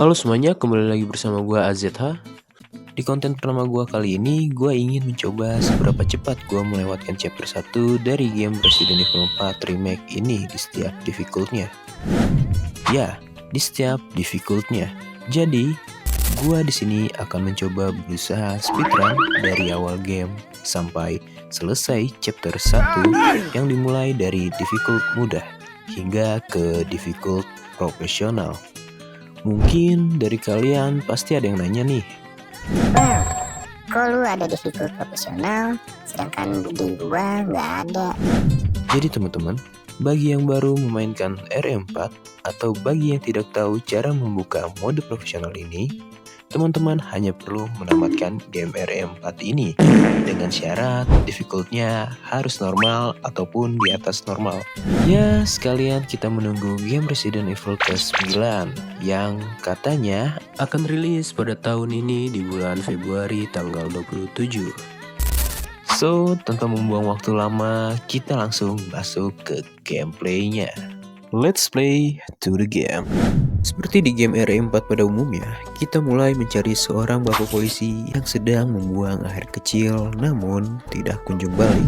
Halo semuanya, kembali lagi bersama gua AZH. Di konten pertama gua kali ini, gua ingin mencoba seberapa cepat gua melewatkan chapter 1 dari game Resident Evil 4 Remake ini di setiap difficultnya. Ya, di setiap difficultnya. Jadi, gua di sini akan mencoba berusaha speedrun dari awal game sampai selesai chapter 1 yang dimulai dari difficult mudah hingga ke difficult profesional. Mungkin dari kalian pasti ada yang nanya nih, Bang, kok lu ada di figur profesional, sedangkan di gua nggak ada. jadi teman-teman, bagi yang baru memainkan RM4 atau bagi yang tidak tahu cara membuka mode profesional ini, teman-teman hanya perlu menamatkan game RM4 ini dengan syarat difficultnya harus normal ataupun di atas normal. Ya, sekalian kita menunggu game Resident Evil ke-9 yang katanya akan rilis pada tahun ini di bulan Februari tanggal 27. So, tanpa membuang waktu lama, kita langsung masuk ke gameplaynya. Let's play to the game. Seperti di game RE4 pada umumnya, kita mulai mencari seorang bapak polisi yang sedang membuang air kecil namun tidak kunjung balik.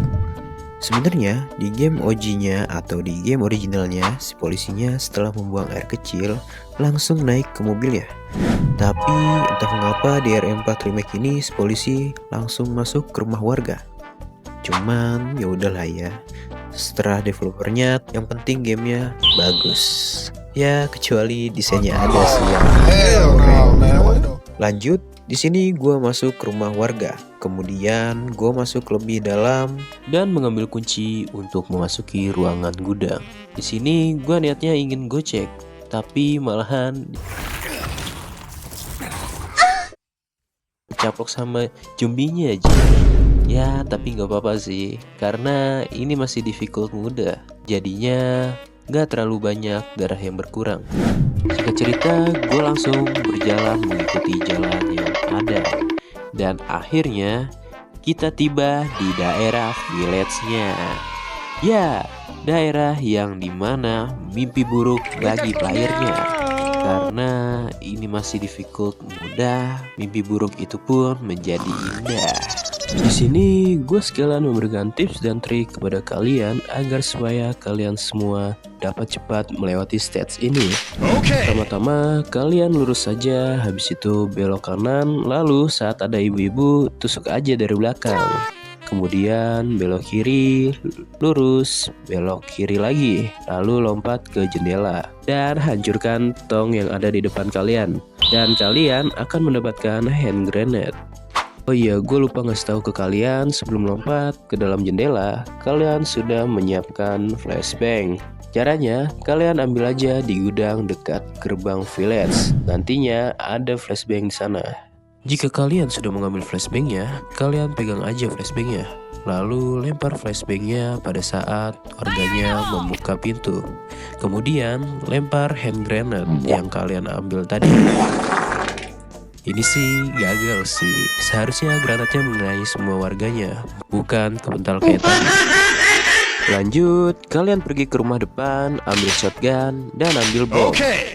Sebenarnya di game OG-nya atau di game originalnya, si polisinya setelah membuang air kecil langsung naik ke mobilnya. Tapi entah mengapa di RE4 remake ini si polisi langsung masuk ke rumah warga. Cuman ya udahlah ya. Setelah developernya, yang penting gamenya bagus. Ya kecuali desainnya ada sih yang lanjut. Di sini gue masuk ke rumah warga. Kemudian gue masuk lebih dalam dan mengambil kunci untuk memasuki ruangan gudang. Di sini gue niatnya ingin gocek, tapi malahan caplok sama zombinya aja. Ya tapi nggak apa-apa sih, karena ini masih difficult mudah, jadinya nggak terlalu banyak darah yang berkurang. Singkat cerita, gue langsung berjalan mengikuti jalan yang ada, dan akhirnya kita tiba di daerah village-nya. Ya, daerah yang dimana mimpi buruk bagi playernya. Karena ini masih difficult mudah, mimpi buruk itu pun menjadi indah. Di sini gue sekalian memberikan tips dan trik kepada kalian agar supaya kalian semua dapat cepat melewati stage ini. Pertama-tama kalian lurus saja, habis itu belok kanan, lalu saat ada ibu-ibu tusuk aja dari belakang. Kemudian belok kiri, lurus, belok kiri lagi, lalu lompat ke jendela dan hancurkan tong yang ada di depan kalian. Dan kalian akan mendapatkan hand grenade. Oh iya, gue lupa ngasih tahu ke kalian, sebelum lompat ke dalam jendela, kalian sudah menyiapkan flashbang. Caranya, kalian ambil aja di gudang dekat gerbang village. Nantinya ada flashbang di sana. Jika kalian sudah mengambil flashbangnya, kalian pegang aja flashbangnya. Lalu lempar flashbangnya pada saat warganya membuka pintu. Kemudian lempar hand grenade yang kalian ambil tadi. Ini sih gagal sih. Seharusnya granatnya mengenai semua warganya, bukan kepental kayak tadi. Lanjut, kalian pergi ke rumah depan, ambil shotgun, dan ambil bom.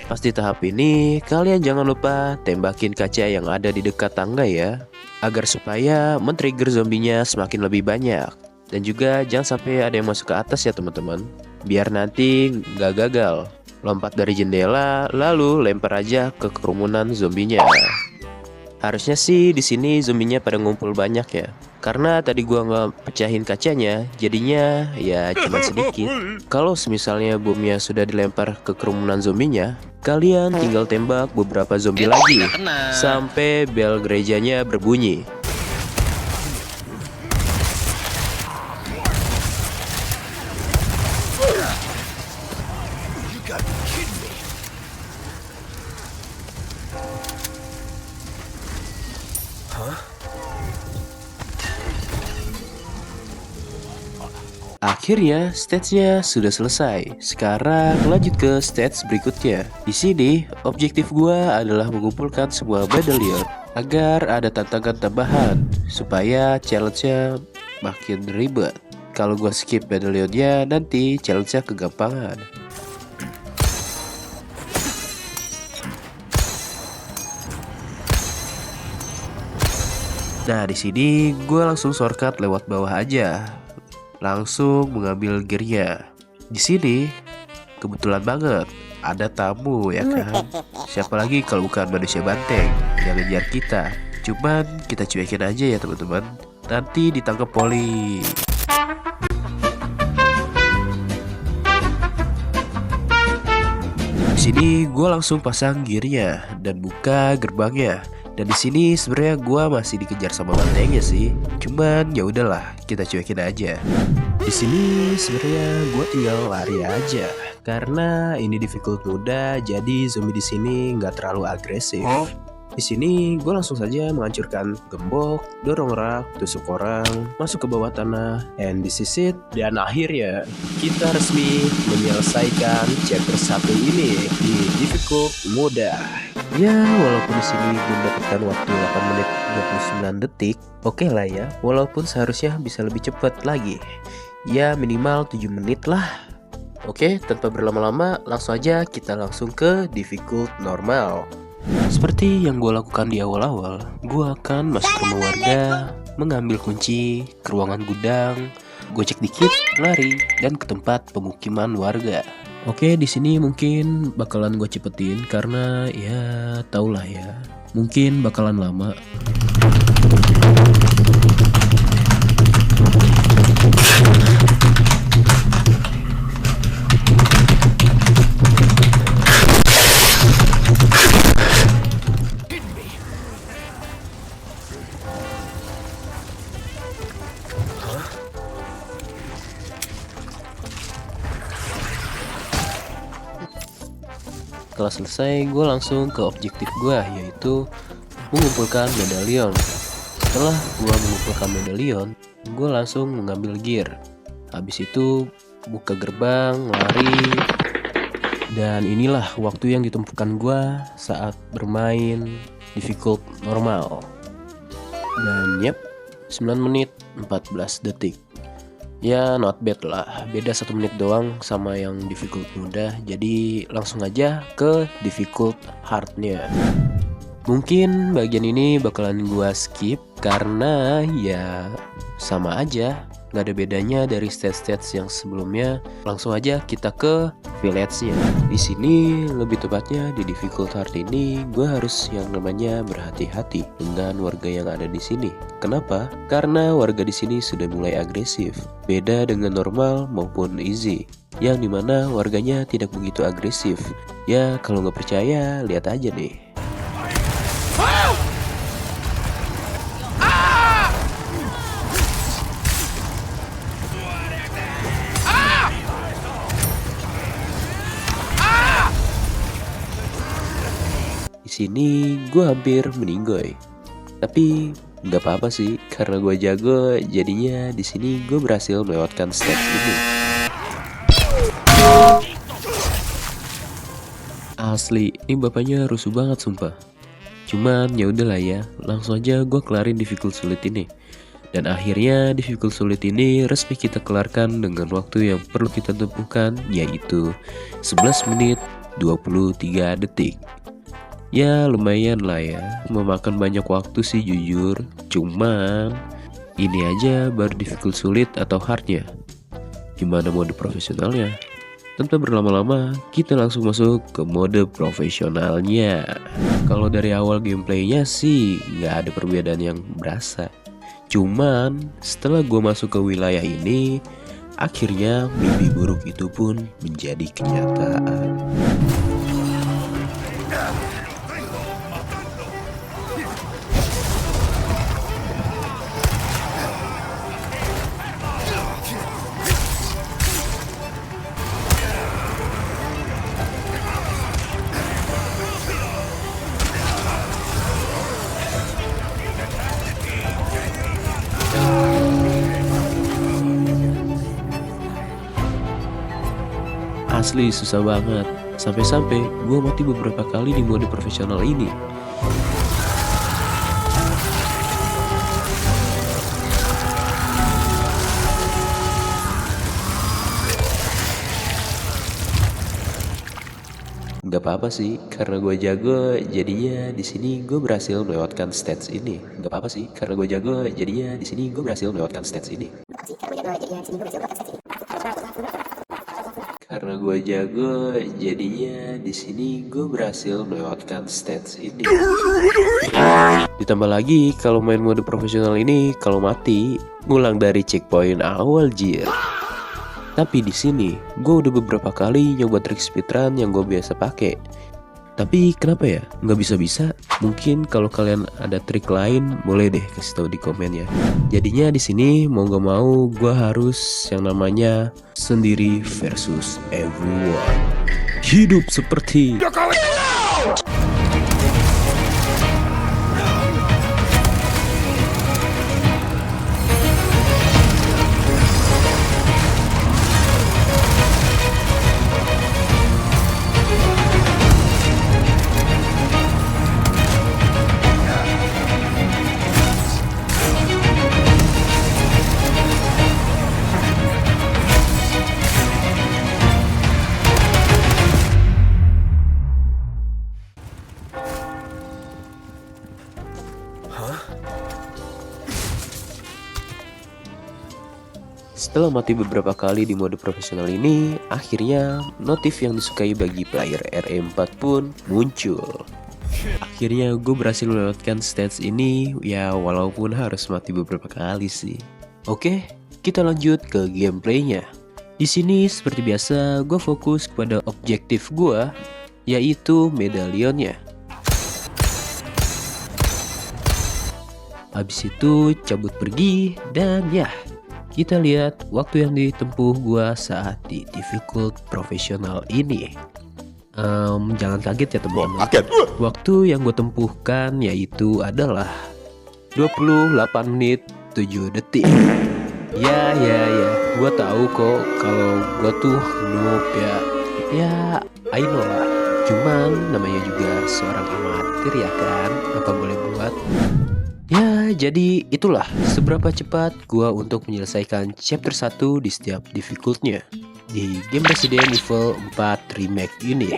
Pas di tahap ini, kalian jangan lupa tembakin kaca yang ada di dekat tangga ya, agar supaya men-trigger zombinya semakin lebih banyak. Dan juga jangan sampai ada yang masuk ke atas ya teman-teman, biar nanti nggak gagal. Lompat dari jendela, lalu lempar aja ke kerumunan zombinya. Harusnya sih di sini zombinya pada ngumpul banyak ya. Karena tadi gua nggak pecahin kacanya, jadinya ya cuma sedikit. Kalau misalnya bomnya sudah dilempar ke kerumunan zombinya, kalian tinggal tembak beberapa zombie lagi sampai bel gerejanya berbunyi. Akhirnya stage-nya sudah selesai. Sekarang lanjut ke stage berikutnya. Di sini objektif gua adalah mengumpulkan sebuah medallion agar ada tantangan tambahan supaya challenge-nya makin ribet. Kalau gua skip medallionnya, nanti challenge-nya kegampangan. Nah, di sini gue langsung shortcut lewat bawah aja. Langsung mengambil gearnya. Di sini kebetulan banget ada tamu ya kan. Siapa lagi kalau bukan manusia banteng yang ngejar kita. Cuman kita cuekin aja ya teman-teman. Nanti ditangkap poli. Di sini gue langsung pasang gearnya dan buka gerbangnya. Dan di sini sebenarnya gue masih dikejar sama bantengnya sih. Cuman ya udahlah, kita cuekin aja. Di sini sebenarnya gue tinggal lari aja karena ini difficult muda, jadi zombie di sini nggak terlalu agresif. Di sini gue langsung saja menghancurkan gembok, dorong rak, tusuk orang, masuk ke bawah tanah, and this is it. Dan akhirnya kita resmi menyelesaikan chapter 1 ini di difficult muda. Ya, walaupun di sini gue mendapatkan waktu 8 menit 29 detik, oke lah ya. Walaupun seharusnya bisa lebih cepat lagi. Ya, minimal 7 menit lah. Oke, tanpa berlama-lama, langsung aja kita langsung ke difficult normal. Seperti yang gue lakukan di awal-awal, gue akan masuk ke rumah warga, mengambil kunci ke ruangan gudang, gue cek dikit, lari, dan ke tempat pemukiman warga. Oke, di sini mungkin bakalan gue cepetin karena ya tau lah ya, mungkin bakalan lama. Setelah selesai, gue langsung ke objektif gue, yaitu mengumpulkan medalion. Setelah gue mengumpulkan medalion, gue langsung mengambil gear. Habis itu buka gerbang, lari. Dan inilah waktu yang ditemukan gue saat bermain difficult normal. Dan yep, 9 menit 14 detik. Ya not bad lah, beda 1 menit doang sama yang difficult mudah. Jadi langsung aja ke difficult hardnya. Mungkin bagian ini bakalan gua skip karena ya sama aja, gak ada bedanya dari stage-stage yang sebelumnya. Langsung aja kita ke village-nya. Di sini lebih tepatnya di difficult hard ini gue harus yang namanya berhati-hati dengan warga yang ada di sini. Kenapa? Karena warga di sini sudah mulai agresif. Beda dengan normal maupun easy, yang dimana warganya tidak begitu agresif. Ya kalau nggak percaya lihat aja nih. Di sini gue hampir meninggoy, tapi nggak apa-apa sih karena gue jago. Jadinya di sini gue berhasil melewatkan stage ini. Asli, ini bapaknya rusuh banget sumpah. Cuman ya udahlah ya, langsung aja gue kelarin difficult sulit ini. Dan akhirnya difficult sulit ini resmi kita kelarkan dengan waktu yang perlu kita tempuhkan, yaitu 11 menit 23 detik. Ya lumayan lah ya, memakan banyak waktu sih jujur. Cuman ini aja baru difficult sulit atau hardnya. Gimana mode profesionalnya? Tanpa berlama-lama, kita langsung masuk ke mode profesionalnya. Kalau dari awal gameplaynya sih nggak ada perbedaan yang berasa. Cuman setelah gue masuk ke wilayah ini, akhirnya mimpi buruk itu pun menjadi kenyataan. Asli susah banget. Sampai-sampai gue mati beberapa kali di mode profesional ini. Gak apa-apa sih, karena gue jago, jadinya di sini gue berhasil melewatkan stage ini. Gak apa-apa sih, karena gue jago, jadinya di sini gue berhasil melewatkan stage ini. Karena gue jago, jadinya di sini gue berhasil melewatkan stage ini. Ditambah lagi kalau main mode profesional ini, kalau mati, ngulang dari checkpoint awal jir. Tapi di sini, gue udah beberapa kali nyoba trik speedrun yang gue biasa pakai. Tapi kenapa ya nggak bisa-bisa? Mungkin kalau kalian ada trik lain, boleh deh kasih tahu di komen ya. Jadinya di sini mau nggak mau gue harus yang namanya sendiri versus everyone. Hidup seperti Setelah mati beberapa kali di mode profesional ini, akhirnya notif yang disukai bagi player RE4 pun muncul. Akhirnya gue berhasil melewatkan stage ini, ya walaupun harus mati beberapa kali sih. Oke, kita lanjut ke gameplaynya. Di sini seperti biasa, gue fokus kepada objektif gue, yaitu medalionnya. Habis itu cabut pergi dan ya. Kita lihat waktu yang ditempuh gua saat di difficult profesional ini. Jangan kaget ya teman-teman. Waktu yang gue tempuhkan yaitu adalah 28 menit 7 detik. Ya, gua tahu kok kalau gua tuh noob ya. Ya, I know lah. Cuman namanya juga seorang amatir ya kan. Apa boleh buat? Ya, jadi itulah seberapa cepat gua untuk menyelesaikan chapter 1 di setiap difficultnya di game Resident Evil 4 Remake ini.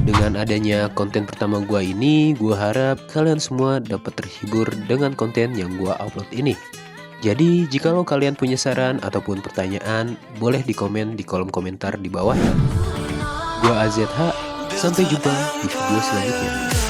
Dengan adanya konten pertama gua ini, gua harap kalian semua dapat terhibur dengan konten yang gua upload ini. Jadi, jikalau kalian punya saran ataupun pertanyaan, boleh di komen di kolom komentar di bawah ya. Gua AZH, sampai jumpa di video selanjutnya.